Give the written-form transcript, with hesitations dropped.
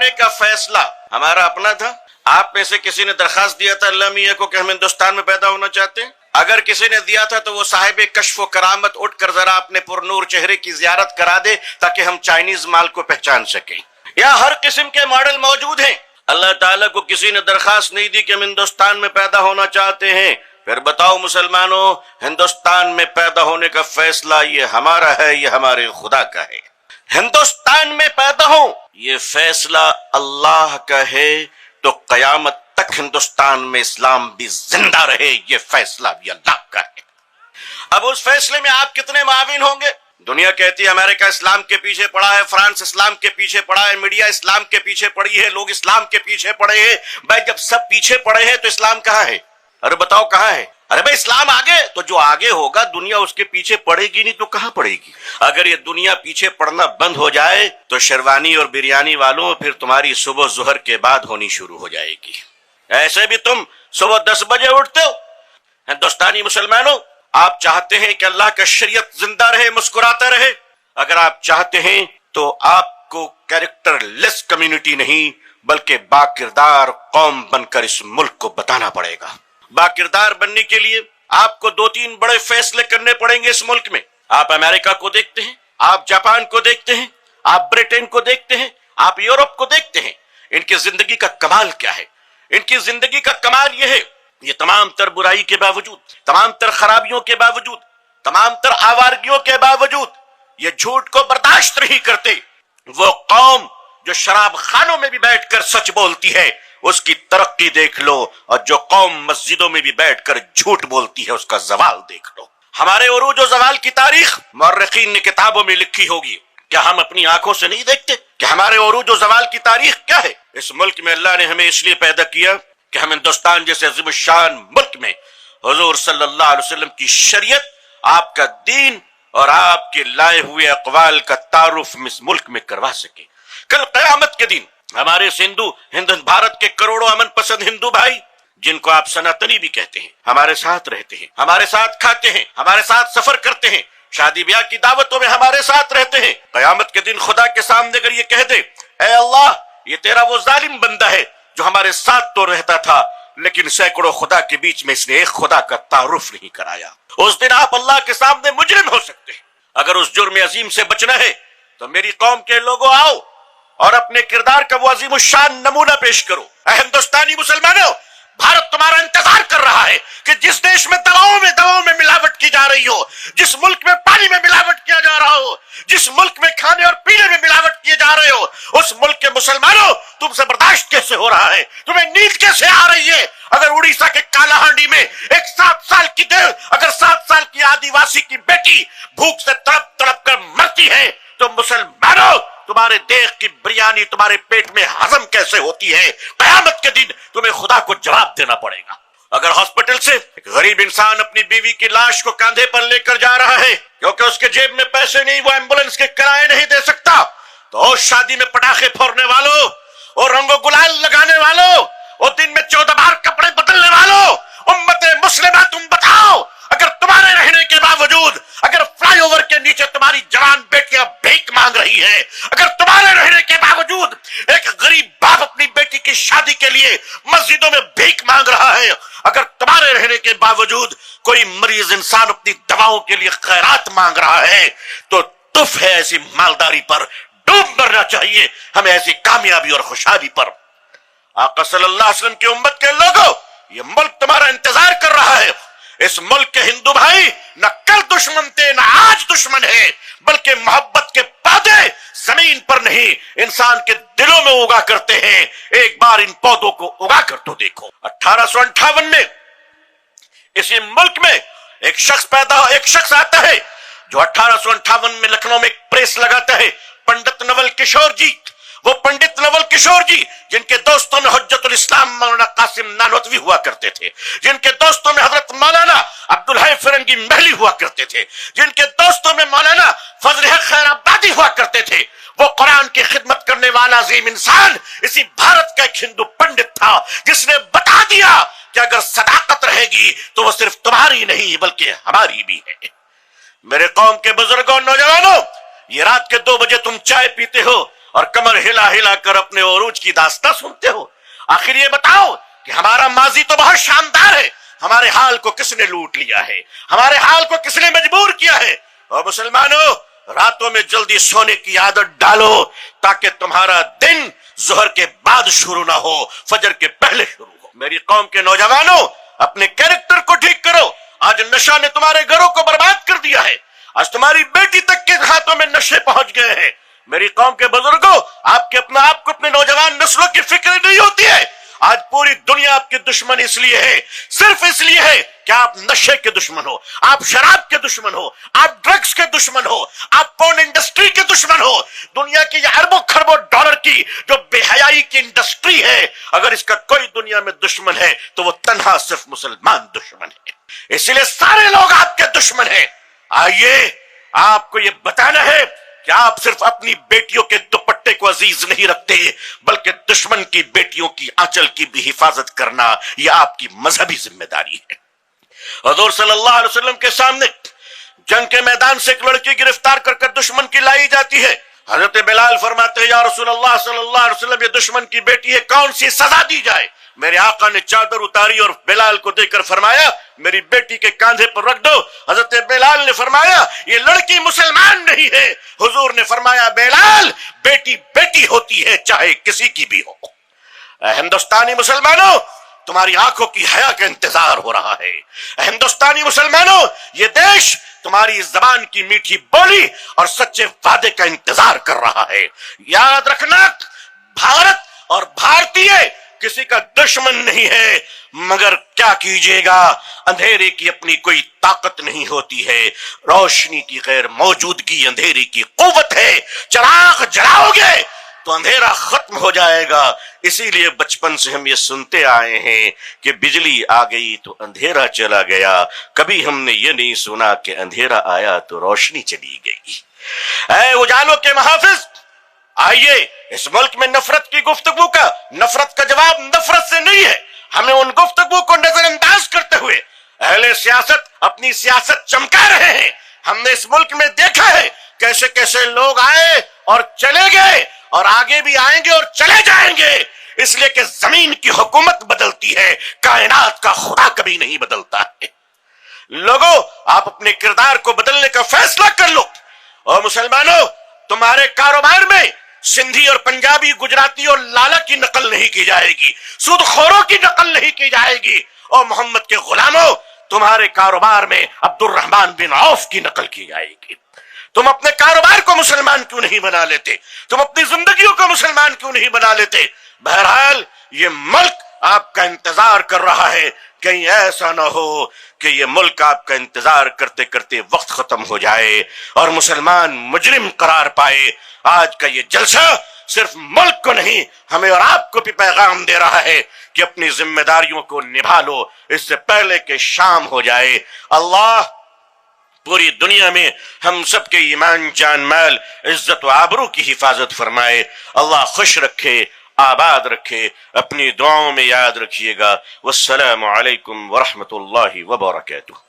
آنے کا فیصلہ ہمارا اپنا تھا؟ آپ میں سے کسی نے درخواست دیا تھا اللہ میاں کو کہ ہم ہندوستان میں پیدا ہونا چاہتے ہیں؟ اگر کسی نے دیا تھا تو وہ صاحب کشف و کرامت اٹھ کر ذرا اپنے پرنور چہرے کی زیارت کرا دے تاکہ ہم چائنیز مال کو پہچان سکیں. یہاں ہر قسم کے ماڈل موجود ہیں. اللہ تعالیٰ کو کسی نے درخواست نہیں دی کہ ہم ہندوستان میں پیدا ہونا چاہتے ہیں. پھر بتاؤ مسلمانوں، ہندوستان میں پیدا ہونے کا فیصلہ یہ ہمارا ہے، یہ ہمارے خدا کا ہے. ہندوستان میں پیدا ہو یہ فیصلہ اللہ کا ہے تو قیامت تک ہندوستان میں اسلام بھی زندہ رہے، یہ فیصلہ بھی اللہ کا ہے. اب اس فیصلے میں آپ کتنے معاون ہوں گے؟ دنیا کہتی ہے امریکہ اسلام کے پیچھے پڑا ہے، فرانس اسلام کے پیچھے پڑا ہے، میڈیا اسلام کے پیچھے پڑی ہے، لوگ اسلام کے پیچھے پڑے ہیں. بھائی جب سب پیچھے پڑے ہیں تو اسلام کہاں ہے؟ ارے بتاؤ کہاں ہے؟ ارے بھائی اسلام آگے، تو جو آگے ہوگا دنیا اس کے پیچھے پڑے گی نہیں تو کہاں پڑے گی؟ اگر یہ دنیا پیچھے پڑنا بند ہو جائے تو شیروانی اور بریانی والوں پھر تمہاری صبح ظہر کے بعد ہونی شروع ہو جائے گی. ایسے بھی تم صبح 10 بجے اٹھتے ہو. ہندوستانی مسلمانوں، آپ چاہتے ہیں کہ اللہ کا شریعت زندہ رہے، مسکراتا رہے؟ اگر آپ چاہتے ہیں تو آپ کو کیریکٹر لیس کمیونٹی نہیں بلکہ با کردار قوم بن کر اس ملک کو بتانا پڑے گا. با کردار بننے کے لیے آپ کو 2-3 بڑے فیصلے کرنے پڑیں گے اس ملک میں. آپ امریکہ کو دیکھتے ہیں، آپ جاپان کو دیکھتے ہیں، آپ برٹن کو دیکھتے ہیں، آپ یورپ کو دیکھتے ہیں. ان کی زندگی کا کمال کیا ہے؟ ان کی زندگی کا کمال یہ ہے، یہ تمام تر برائی کے باوجود، تمام تر خرابیوں کے باوجود، تمام تر آوارگیوں کے باوجود یہ جھوٹ کو برداشت نہیں کرتے. وہ قوم جو شراب خانوں میں بھی بیٹھ کر سچ بولتی ہے اس کی ترقی دیکھ لو، اور جو قوم مسجدوں میں بھی بیٹھ کر جھوٹ بولتی ہے اس کا زوال دیکھ لو. ہمارے عروج و زوال کی تاریخ مورخین نے کتابوں میں لکھی ہوگی، کیا ہم اپنی آنکھوں سے نہیں دیکھتے کہ ہمارے عروج و زوال کی تاریخ کیا ہے؟ اس ملک میں اللہ نے ہمیں اس لیے پیدا کیا کہ ہم ہندوستان جیسے عظیم الشان ملک میں حضور صلی اللہ علیہ وسلم کی شریعت، آپ کا دین اور آپ کے لائے ہوئے اقوال کا تعارف اس ملک میں کروا سکے. کل قیامت کے دن ہمارے ہند بھارت کے کروڑوں امن پسند ہندو بھائی، جن کو آپ سناتنی بھی کہتے ہیں، ہمارے ساتھ رہتے ہیں، ہمارے ساتھ کھاتے ہیں، ہمارے ساتھ سفر کرتے ہیں، شادی بیاہ کی دعوتوں میں ہمارے ساتھ رہتے ہیں. قیامت کے دن خدا کے سامنے اگر یہ کہہ دے اے اللہ یہ تیرا وہ ظالم بندہ ہے جو ہمارے ساتھ تو رہتا تھا لیکن سینکڑوں خدا کے بیچ میں اس نے ایک خدا کا تعارف نہیں کرایا، اس دن آپ اللہ کے سامنے مجرم ہو سکتے ہیں. اگر اس جرم عظیم سے بچنا ہے تو میری قوم کے لوگوں آؤ اور اپنے کردار کا وہ عظیم الشان نمونہ پیش کرو. اے ہندوستانی مسلمانوں، بھارت تمہارا انتظار کر رہا ہے کہ جس دیش میں دواؤں میں ملاوٹ کی جا رہی ہو، جس ملک میں پانی میں ملاوٹ کیا جا رہا ہو، جس ملک میں کھانے اور پینے میں ملاوٹ کیے جا رہے ہو، اس ملک کے مسلمانوں تم سے برداشت کیسے ہو رہا ہے؟ تمہیں نیند کیسے آ رہی ہے؟ اگر اڑیسہ کے کالا ہانڈی میں ایک 7 سال کی آدی واسی کی بیٹی بھوک سے تڑپ تڑپ کر مرتی ہے تو مسلمانوں تمہارے دیکھ کی بریانی تمہارے پیٹ میں ہضم کیسے ہوتی ہے؟ قیامت کے دن تمہیں خدا کو جواب دینا پڑے گا. اگر ہاسپٹل سے ایک غریب انسان اپنی بیوی کی لاش کو کاندھے پر لے کر جا رہا ہے کیونکہ اس کے جیب میں پیسے نہیں، وہ ایمبولینس کے کرائے نہیں دے سکتا، تو اس شادی میں پٹاخے پھوڑنے والوں اور رنگ و گلال لگانے والوں اور دن میں 14 بار کپڑے بدلنے والوں، امت مسلمہ تم بتاؤ، اگر تمہارے رہنے کے باوجود اگر فلائی اوور کے نیچے تمہاری جوان بیٹیاں بھیک مانگ رہی ہے، اگر تمہارے رہنے کے باوجود ایک غریب باپ اپنی بیٹی کی شادی کے لیے مسجدوں میں بھیک مانگ رہا ہے، اگر تمہارے رہنے کے باوجود کوئی مریض انسان اپنی دواؤں کے لیے خیرات مانگ رہا ہے، تو تف ہے ایسی مالداری پر، ڈوب مرنا چاہیے ہمیں ایسی کامیابی اور خوشحالی پر. آقا صلی اللہ علیہ وسلم کی امت کے لوگوں، یہ ملک تمہارا انتظار کر رہا ہے. اس ملک کے ہندو بھائی نہ کل دشمن تھے نہ آج دشمن ہے، بلکہ محبت کے پودے زمین پر نہیں انسان کے دلوں میں اگا کرتے ہیں. ایک بار ان پودوں کو اگا کر تو دیکھو. 1858 میں اسی ملک میں ایک شخص آتا ہے جو 1858 میں لکھنؤ میں ایک پریس لگاتا ہے، پنڈت نول کشور جی. وہ پنڈت نول کشور جی جن کے دوستوں میں حجت الاسلام مولانا قاسم نانوتوی ہوا کرتے تھے، جن کے دوستوں میں حضرت مولانا عبدالحی فرنگی محلی ہوا کرتے تھے، جن کے دوستوں میں مولانا فضل حق خیر آبادی ہوا کرتے تھے، وہ قرآن کی خدمت کرنے والا عظیم انسان اسی بھارت کا ایک ہندو پنڈت تھا جس نے بتا دیا کہ اگر صداقت رہے گی تو وہ صرف تمہاری نہیں بلکہ ہماری بھی ہے. میرے قوم کے بزرگوں، نوجوانوں، یہ رات کے 2 بجے تم چائے پیتے ہو اور کمر ہلا ہلا کر اپنے عروج کی داستان سنتے ہو؟ آخر یہ بتاؤ کہ ہمارا ماضی تو بہت شاندار ہے، ہمارے حال کو کس نے لوٹ لیا ہے؟ ہمارے حال کو کس نے مجبور کیا ہے؟ اور مسلمانوں، راتوں میں جلدی سونے کی عادت ڈالو تاکہ تمہارا دن ظہر کے بعد شروع نہ ہو، فجر کے پہلے شروع ہو۔ میری قوم کے نوجوانوں، اپنے کیریکٹر کو ٹھیک کرو۔ آج نشہ نے تمہارے گھروں کو برباد کر دیا ہے، آج تمہاری بیٹی تک کے ہاتھوں میں نشے پہنچ گئے ہیں۔ میری قوم کے بزرگوں، آپ کو اپنے نوجوان نسلوں کی فکر نہیں ہوتی ہے۔ آج پوری دنیا آپ کی دشمن اس لیے ہے، صرف اس لیے ہے کہ آپ نشے کے دشمن ہو، آپ شراب کے دشمن ہو، آپ ڈرگز کے دشمن ہو، آپ پورن انڈسٹری کے دشمن ہو۔ دنیا کی یہ اربوں خربوں ڈالر کی جو بے حیائی کی انڈسٹری ہے، اگر اس کا کوئی دنیا میں دشمن ہے تو وہ تنہا صرف مسلمان دشمن ہے۔ اس لیے سارے لوگ آپ کے دشمن ہیں۔ آئیے آپ کو یہ بتانا ہے کہ آپ صرف اپنی بیٹیوں کے دوپٹے کو عزیز نہیں رکھتے، بلکہ دشمن کی بیٹیوں کی آنچل کی بھی حفاظت کرنا یہ آپ کی مذہبی ذمہ داری ہے۔ حضور صلی اللہ علیہ وسلم کے سامنے جنگ کے میدان سے ایک لڑکی گرفتار کر کر دشمن کی لائی جاتی ہے۔ حضرت بلال فرماتے ہیں، یا رسول اللہ صلی اللہ علیہ وسلم، یہ دشمن کی بیٹی ہے، کون سی سزا دی جائے؟ میرے آقا نے چادر اتاری اور بلال کو دے کر فرمایا، میری بیٹی کے کاندھے پر رکھ دو۔ حضرت بلال نے فرمایا، یہ لڑکی مسلمان نہیں ہے۔ حضور نے فرمایا، بلال، بیٹی بیٹی ہوتی ہے چاہے کسی کی بھی ہو۔ اے ہندوستانی مسلمانوں، تمہاری آنکھوں کی حیا کا انتظار ہو رہا ہے۔ اے ہندوستانی مسلمانوں، یہ دیش تمہاری زبان کی میٹھی بولی اور سچے وعدے کا انتظار کر رہا ہے۔ یاد رکھنا، بھارت اور بھارتیہ کسی کا دشمن نہیں ہے، مگر کیا کیجیے گا، اندھیرے کی اپنی کوئی طاقت نہیں ہوتی ہے، روشنی کی غیر موجودگی اندھیرے کی قوت ہے۔ چراغ جلاؤ گے تو اندھیرا ختم ہو جائے گا۔ اسی لیے بچپن سے ہم یہ سنتے آئے ہیں کہ بجلی آ گئی تو اندھیرا چلا گیا، کبھی ہم نے یہ نہیں سنا کہ اندھیرا آیا تو روشنی چلی گئی۔ اے اجالوں کے محافظ، آئیے اس ملک میں نفرت کی گفتگو کا جواب نفرت سے نہیں ہے۔ ہمیں ان گفتگو کو نظر انداز کرتے ہوئے اہل سیاست اپنی سیاست چمکا رہے ہیں۔ ہم نے اس ملک میں دیکھا ہے کیسے کیسے لوگ آئے اور چلے گئے اور آگے بھی آئیں گے اور چلے جائیں گے، اس لیے کہ زمین کی حکومت بدلتی ہے، کائنات کا خدا کبھی نہیں بدلتا ہے۔ لوگوں، آپ اپنے کردار کو بدلنے کا فیصلہ کر لو۔ اور مسلمانوں، تمہارے کاروبار میں سندھی اور پنجابی، گجراتی اور لالا کی نقل نہیں کی جائے گی، سود خوروں کی نقل نہیں کی جائے گی۔ اور محمد کے غلاموں، تمہارے کاروبار میں عبد الرحمن بن عوف کی نقل کی جائے گی۔ تم اپنے کاروبار کو مسلمان کیوں نہیں بنا لیتے؟ تم اپنی زندگیوں کو مسلمان کیوں نہیں بنا لیتے؟ بہرحال یہ ملک آپ کا انتظار کر رہا ہے، کہیں ایسا نہ ہو کہ یہ ملک آپ کا انتظار کرتے کرتے وقت ختم ہو جائے اور مسلمان مجرم قرار پائے۔ آج کا یہ جلسہ صرف ملک کو نہیں، ہمیں اور آپ کو بھی پیغام دے رہا ہے کہ اپنی ذمہ داریوں کو نبھا لو اس سے پہلے کہ شام ہو جائے۔ اللہ پوری دنیا میں ہم سب کے ایمان، جان، مال، عزت و آبرو کی حفاظت فرمائے۔ اللہ خوش رکھے، آباد رکھے، اپنی دعاؤں میں یاد رکھیے گا۔ والسلام علیکم ورحمۃ اللہ وبرکاتہ۔